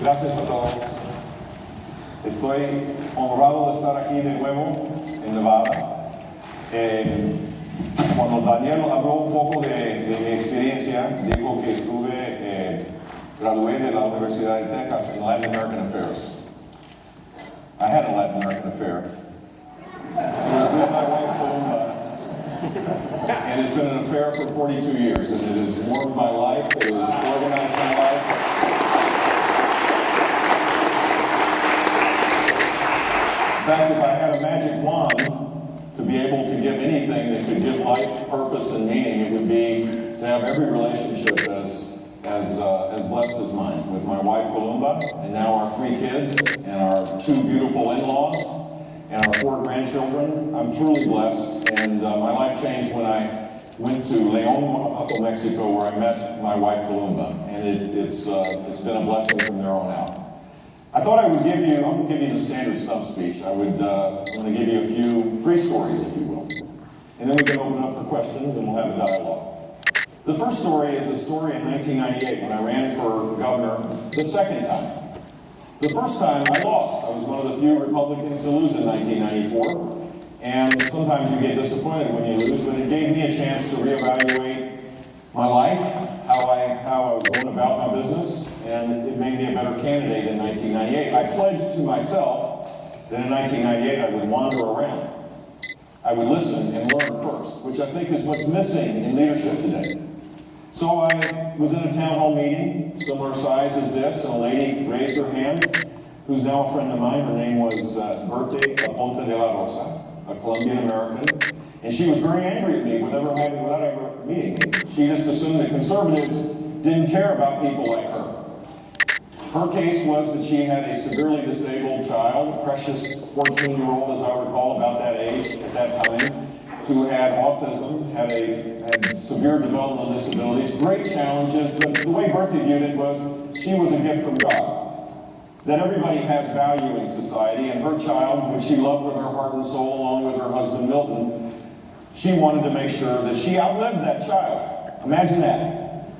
Gracias a todos. Estoy honrado de estar aquí de nuevo en Nevada. Cuando Daniel habló un poco de mi experiencia, dijo que gradué de la Universidad de Texas en Latin American Affairs. I had a Latin American affair. It was with my wife, Columba, and it's been an affair for 42 years, and it has warmed my life, it has organized my life. In fact, if I had a magic wand to be able to give anything that could give life, purpose, and meaning, it would be to have every relationship as blessed as mine, with my wife, Columba, and now our 3 kids, and our 2 beautiful in-laws, and our 4 grandchildren. I'm truly blessed, and my life changed when I went to León, Mexico, where I met my wife, Columba, and it's been a blessing from there on out. I thought I'm going to give you the standard stump speech. I'm going to give you 3 stories, if you will. And then we can open up for questions and we'll have a dialogue. The first story is a story in 1998 when I ran for governor the second time. The first time I lost. I was one of the few Republicans to lose in 1994. And sometimes you get disappointed when you lose, but it gave me a chance to reevaluate my life, how I was going about my business, and it made me a better candidate in 1998. I pledged to myself that in 1998 I would wander around. I would listen and learn first, which I think is what's missing in leadership today. So I was in a town hall meeting, similar size as this, and a lady raised her hand, who's now a friend of mine. Her name was Berthe Aponte de la Rosa, a Colombian American. And she was very angry at me without ever meeting me. She just assumed that conservatives didn't care about people like her. Her case was that she had a severely disabled child, a precious 14-year-old, as I recall, about that age at that time, who had autism, had severe developmental disabilities, great challenges, but the way Bertha viewed it was she was a gift from God. That everybody has value in society, and her child, which she loved with her heart and soul, along with her husband Milton, she wanted to make sure that she outlived that child. Imagine that.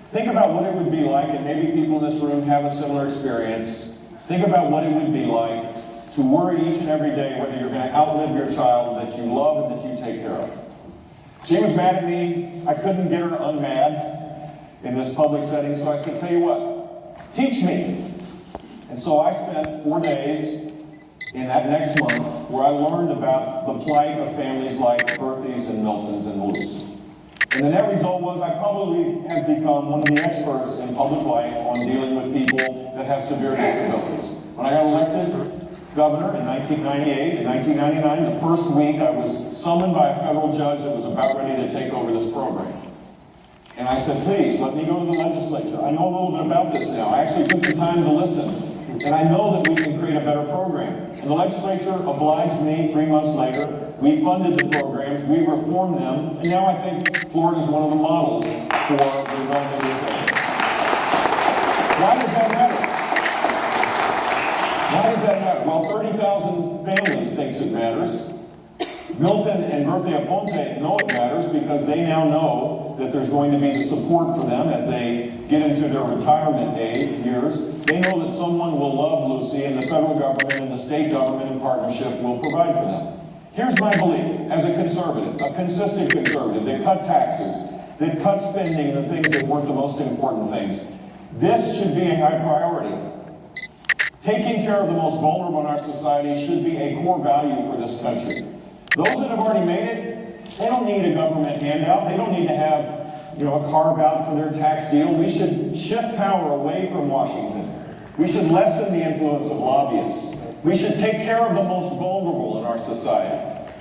Think about what it would be like, and maybe people in this room have a similar experience. Think about what it would be like to worry each and every day whether you're going to outlive your child that you love and that you take care of. She was mad at me. I couldn't get her unmad in this public setting, so I said, tell you what, teach me. And so I spent 4 days in that next month where I learned about the plight of families like Berthies and Miltons and Lou's. And the net result was I probably have become one of the experts in public life on dealing with people that have severe disabilities. When I got elected governor in 1998, in 1999, the first week I was summoned by a federal judge that was about ready to take over this program. And I said, please, let me go to the legislature. I know a little bit about this now. I actually took the time to listen. And I know that we can create a better program. And the legislature obliged me 3 months later. We funded the programs, we reformed them, and now I think Florida is one of the models for the development of this area. Why does that matter? Why does that matter? Well, 30,000 families thinks it matters. Milton and Berthe Aponte know it matters because they now know that there's going to be the support for them as they get into their retirement years. They know that someone will love Lucy, and the federal government and the state government in partnership will provide for them. Here's my belief as a conservative, a consistent conservative, that cut taxes, that cut spending and the things that weren't the most important things. This should be a high priority. Taking care of the most vulnerable in our society should be a core value for this country. Those that have already made it, they don't need a government handout. They don't need to have, a carve-out for their tax deal. We should shift power away from Washington. We should lessen the influence of lobbyists. We should take care of the most vulnerable in our society.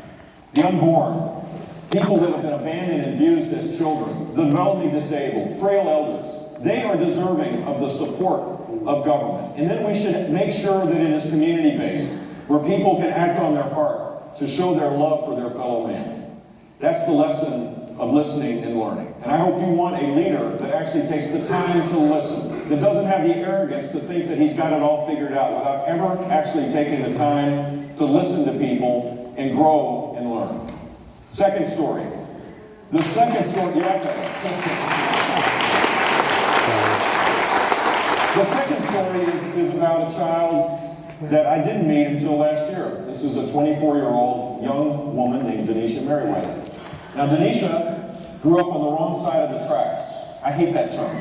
The unborn, people that have been abandoned and abused as children, the developmentally disabled, frail elders. They are deserving of the support of government. And then we should make sure that it is community-based, where people can act on their heart to show their love for their fellow man. That's the lesson of listening and learning. And I hope you want a leader that actually takes the time to listen, that doesn't have the arrogance to think that he's got it all figured out without ever actually taking the time to listen to people and grow and learn. Second story. The second story, The second story story is about a child that I didn't meet until last year. This is a 24-year-old young woman named Denisha Merriweather. Now, Denisha grew up on the wrong side of the tracks. I hate that term.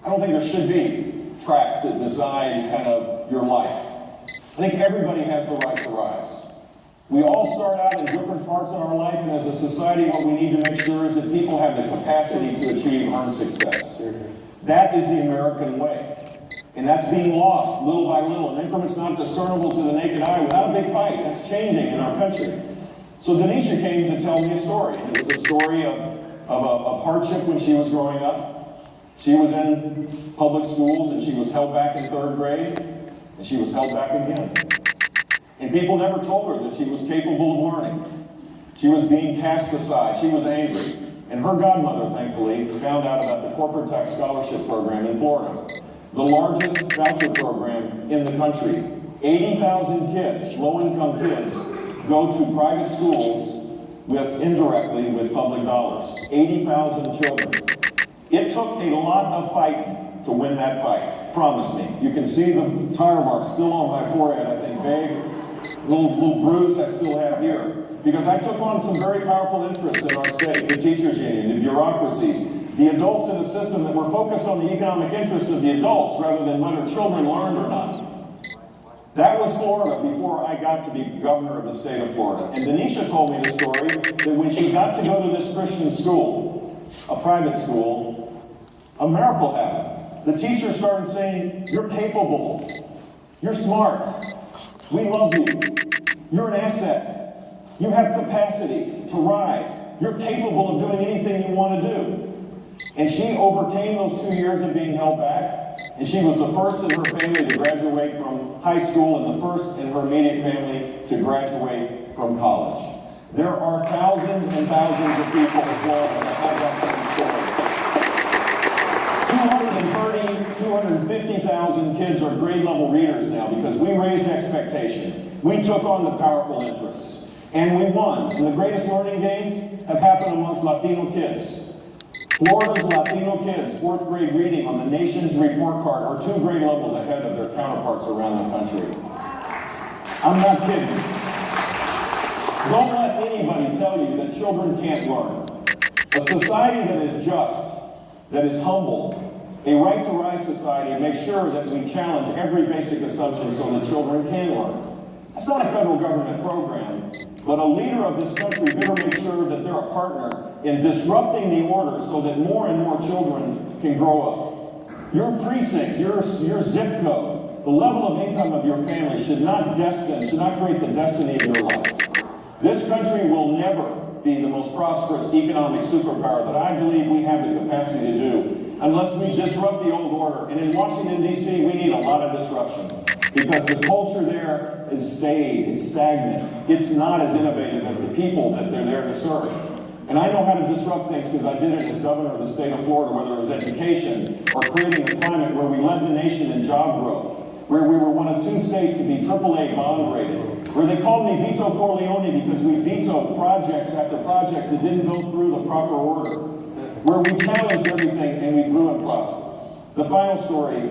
I don't think there should be tracks that decide kind of your life. I think everybody has the right to rise. We all start out in different parts in our life, and as a society, what we need to make sure is that people have the capacity to achieve earned success. That is the American way. And that's being lost little by little, in increments not discernible to the naked eye without a big fight. That's changing in our country. So Denisha came to tell me a story. It was a story of hardship when she was growing up. She was in public schools, and she was held back in 3rd grade, and she was held back again. And people never told her that she was capable of learning. She was being cast aside. She was angry. And her godmother, thankfully, found out about the Corporate Tech Scholarship Program in Florida, the largest voucher program in the country. 80,000 kids, low-income kids, go to private schools indirectly with public dollars. 80,000 children. It took a lot of fighting to win that fight. Promise me. You can see the tire marks still on my forehead, I think, vague. Little bruise I still have here. Because I took on some very powerful interests in our state, the teachers union, the bureaucracies, the adults in the system that were focused on the economic interests of the adults rather than whether children learned or not. That was Florida before I got to be governor of the state of Florida. And Denisha told me the story that when she got to go to this Christian school, a private school, a miracle happened. The teacher started saying, "You're capable. You're smart. We love you. You're an asset. You have capacity to rise. You're capable of doing anything you want to do." And she overcame those 2 years of being held back. And she was the first in her family to graduate from high school and the first in her immediate family to graduate from college. There are thousands and thousands of people in Florida that have that same story. 250,000 kids are grade level readers now because we raised expectations. We took on the powerful interests. And we won. And the greatest learning gains have happened amongst Latino kids. Florida's Latino kids, 4th grade reading on the nation's report card, are 2 grade levels ahead of their counterparts around the country. I'm not kidding. Don't let anybody tell you that children can't learn. A society that is just, that is humble, a right to rise society, and make sure that we challenge every basic assumption so that children can learn. That's not a federal government program, but a leader of this country better make sure that they're a partner in disrupting the order so that more and more children can grow up. Your precinct, your zip code, the level of income of your family should not create the destiny of your life. This country will never be the most prosperous economic superpower that I believe we have the capacity to do unless we disrupt the old order. And in Washington, D.C., we need a lot of disruption because the culture there is staid, it's stagnant. It's not as innovative as the people that they're there to serve. And I know how to disrupt things because I did it as governor of the state of Florida, whether it was education or creating a climate where we led the nation in job growth, where we were one of 2 states to be AAA bond rated, where they called me Vito Corleone because we vetoed projects after projects that didn't go through the proper order, where we challenged everything and we grew and prospered. The final story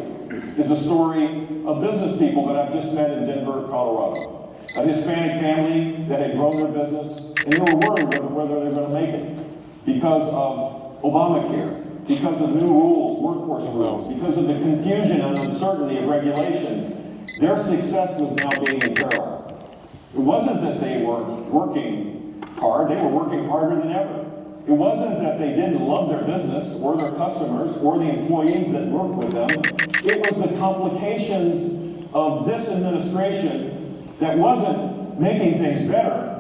is a story of business people that I've just met in Denver, Colorado. A Hispanic family that had grown their business, and they were worried whether they were going to make it because of Obamacare, because of new rules, workforce rules, because of the confusion and uncertainty of regulation. Their success was now being imperiled. It wasn't that they weren't working hard, they were working harder than ever. It wasn't that they didn't love their business or their customers or the employees that worked with them. It was the complications of this administration that wasn't making things better.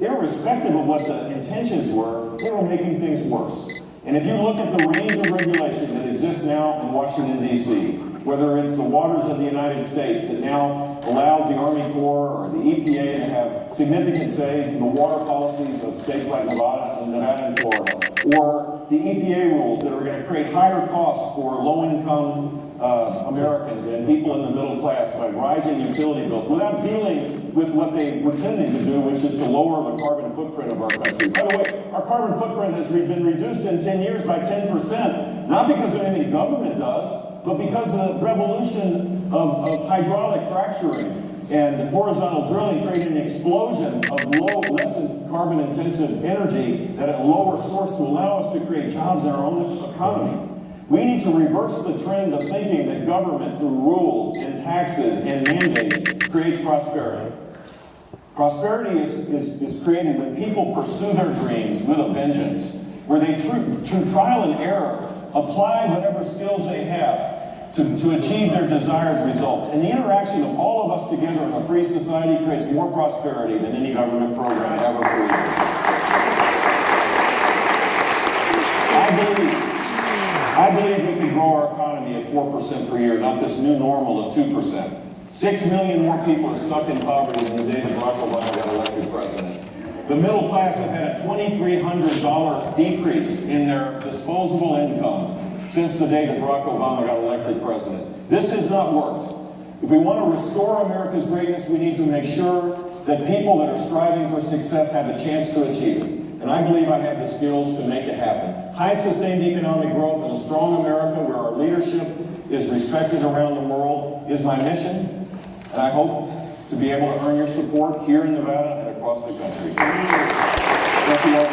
Irrespective of what the intentions were, they were making things worse. And if you look at the range of regulation that exists now in Washington, D.C., whether it's the waters of the United States that now allows the Army Corps or the EPA to have significant says in the water policies of states like Nevada and Florida, or the EPA rules that are going to create higher costs for low-income Americans and people in the middle class by rising utility bills without dealing with what they were tending to do, which is to lower the carbon footprint of our country. By the way, our carbon footprint has been reduced in 10 years by 10%, not because of anything government does, but because of the revolution of hydraulic fracturing and horizontal drilling created an explosion of less carbon-intensive energy at a lower source to allow us to create jobs in our own economy. We need to reverse the trend of thinking that government, through rules and taxes and mandates, creates prosperity. Prosperity is created when people pursue their dreams with a vengeance, where they, through trial and error, apply whatever skills they have to achieve their desired results. And the interaction of all of us together in a free society creates more prosperity than any government program ever created. I believe we can grow our economy at 4% per year, not this new normal of 2%. 6 million more people are stuck in poverty than the day that Barack Obama got elected president. The middle class have had a $2,300 decrease in their disposable income since the day that Barack Obama got elected president. This has not worked. If we want to restore America's greatness, we need to make sure that people that are striving for success have a chance to achieve it. And I believe I have the skills to make it happen. High sustained economic growth and a strong America where our leadership is respected around the world is my mission. And I hope to be able to earn your support here in Nevada and across the country. Thank you all.